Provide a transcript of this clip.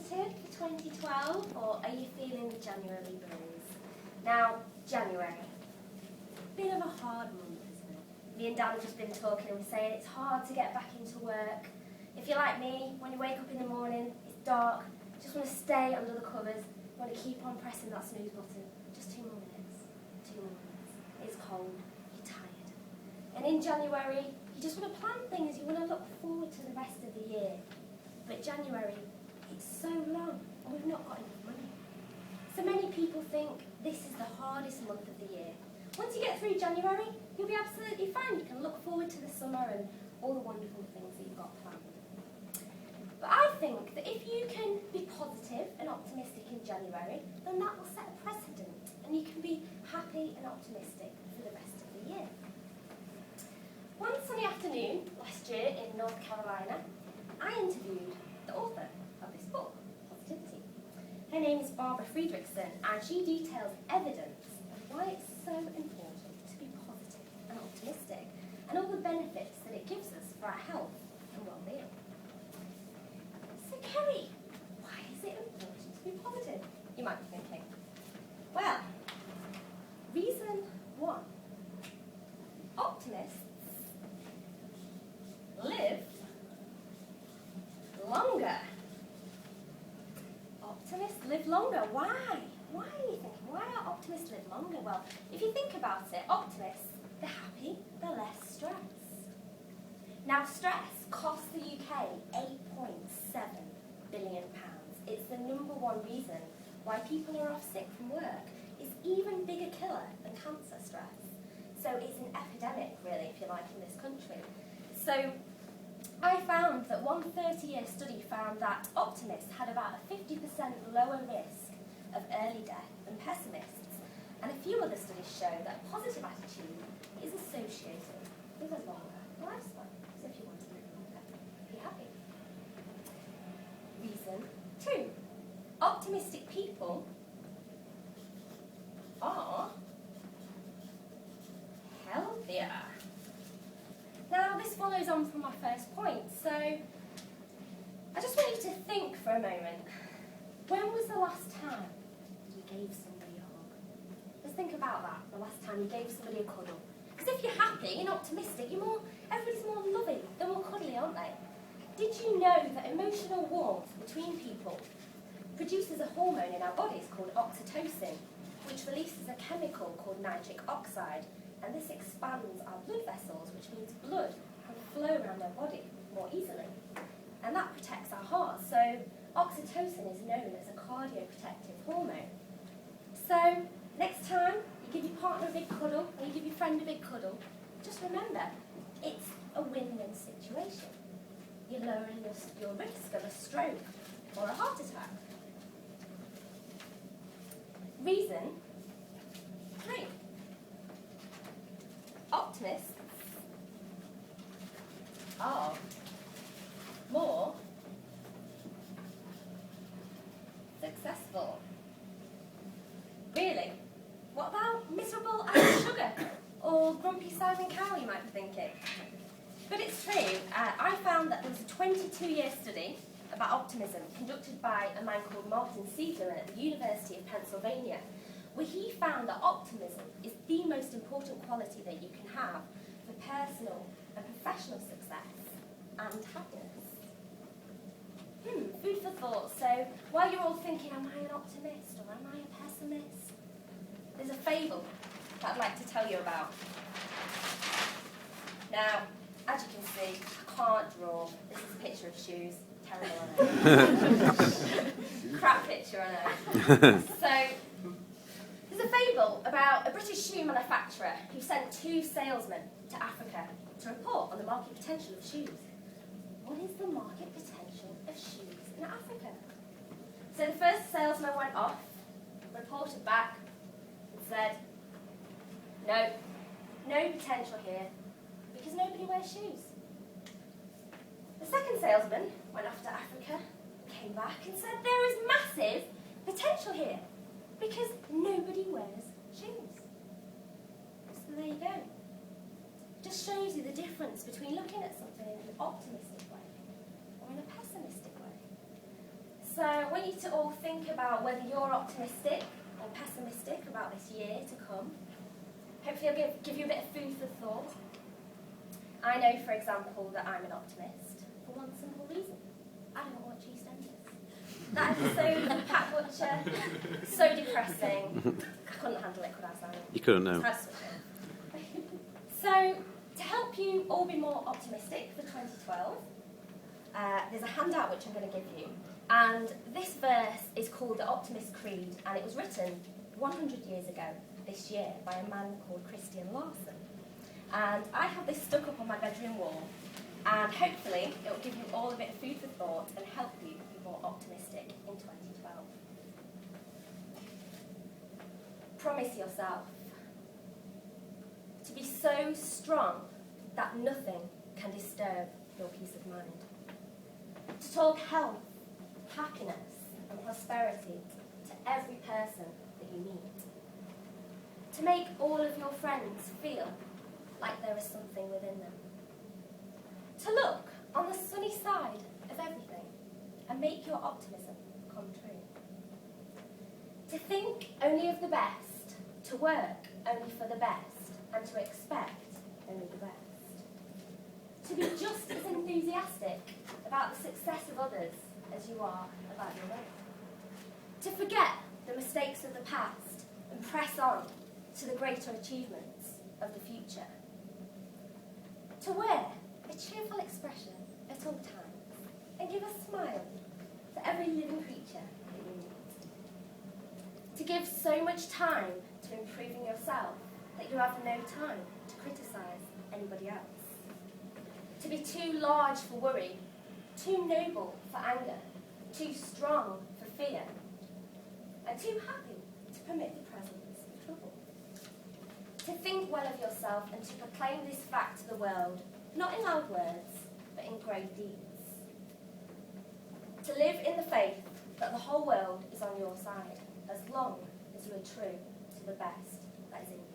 positive for 2012, or are you feeling the January blues? Now, January, bit of a hard month, isn't it? Me and Dan have just been talking and we're saying it's hard to get back into work. If you're like me, when you wake up in the morning, it's dark, you just want to stay under the covers, you want to keep on pressing that snooze button. Just 2 more minutes, 2 more minutes. It's cold, you're tired. And in January, you just want to plan things, you want to look forward to the rest of the year. But January, it's so long and we've not got enough money. So many people think this is the hardest month of the year. Once you get through January, you'll be absolutely fine. You can look forward to the summer and all the wonderful things that you've got planned. But I think that if you can be positive and optimistic in January, then that will set a precedent and you can be happy and optimistic for the rest of the year. One sunny afternoon last year in North Carolina, I interviewed the author of this book, Positivity. Her name is Barbara Friedrichsen, and she details evidence of why it's so important to be positive and optimistic, and all the benefits that it gives us for our health and well-being. So Kerry, why is it important to be positive? You might be thinking. Well, reason 1. Optimists live longer. Optimists live longer. Why? Why are you thinking? Why are optimists live longer? Well, if you think about it, optimists, they're happy, they're less stressed. Now, stress costs the UK £8.7 billion. It's the #1 reason why people are off sick from work. It's even bigger killer than cancer, stress. So it's an epidemic, really, if you like, in this country. So I found that one 30-year study found that optimists had about a 50% lower risk of early death than pessimists. And a few other studies show that a positive attitude is associated with a longer lifespan. So if you want to live longer, be happy. Reason 2. Optimistic people are healthier. Now, this follows on from my first point, so I just want you to think for a moment. When was the last time you gave somebody a hug? Just think about that, the last time you gave somebody a cuddle. Because if you're happy and optimistic, everybody's more loving, they're more cuddly, aren't they? Did you know that emotional warmth between people produces a hormone in our bodies called oxytocin, which releases a chemical called nitric oxide? And this expands our blood vessels, which means blood can flow around our body more easily. And that protects our heart. So oxytocin is known as a cardioprotective hormone. So next time you give your partner a big cuddle, or you give your friend a big cuddle, just remember, it's a win-win situation. You're lowering your risk of a stroke or a heart attack. Reason 3. Optimists are more successful. Really? What about miserable Alan Sugar or grumpy Simon Cowell, you might be thinking? But it's true. I found that there was a 22-year study about optimism conducted by a man called Martin Seidler at the University of Pennsylvania, where he found that optimism is the most important quality that you can have for personal and professional success and happiness. Food for thought. So while you're all thinking, am I an optimist or am I a pessimist? There's a fable that I'd like to tell you about. Now, as you can see, I can't draw. This is a picture of shoes. Terrible, I know. Crap picture, I know. So, there's a fable about a British shoe manufacturer who sent 2 salesmen to Africa to report on the market potential of shoes. What is the market potential of shoes in Africa? So the first salesman went off, reported back, and said, no potential here, because nobody wears shoes. The second salesman went off to Africa, came back and said, there is massive potential here, because nobody wears shoes. So there you go. Just shows you the difference between looking at something in an optimistic way or in a pessimistic way. So I want you to all think about whether you're optimistic or pessimistic about this year to come. Hopefully I'll give you a bit of food for thought. I know, for example, that I'm an optimist for one simple reason. I don't watch EastEnders. That episode of Pat Butcher, so depressing. I couldn't handle it, could I, Simon? You couldn't, no. So, to help you all be more optimistic for 2012, there's a handout which I'm going to give you. And this verse is called the Optimist Creed, and it was written 100 years ago this year by a man called Christian Larson. And I have this stuck up on my bedroom wall, and hopefully it will give you all a bit of food for thought and help you be more optimistic in 2012. Promise yourself to be so strong that nothing can disturb your peace of mind. To talk health, happiness and prosperity to every person that you meet. To make all of your friends feel like there is something within them. To look on the sunny side of everything and make your optimism come true. To think only of the best, to work only for the best, and to expect only the best. To be just as enthusiastic about the success of others as you are about your own. To forget the mistakes of the past and press on to the greater achievements of the future. To wear a cheerful expression at all times and give a smile to every living creature that you meet. To give so much time to improving yourself that you have no time to criticise anybody else. To be too large for worry, too noble for anger, too strong for fear, and too happy to permit the presence of trouble. To think well of yourself and to proclaim this fact to the world, not in loud words, but in great deeds. To live in the faith that the whole world is on your side, as long as you are true to the best that is in you.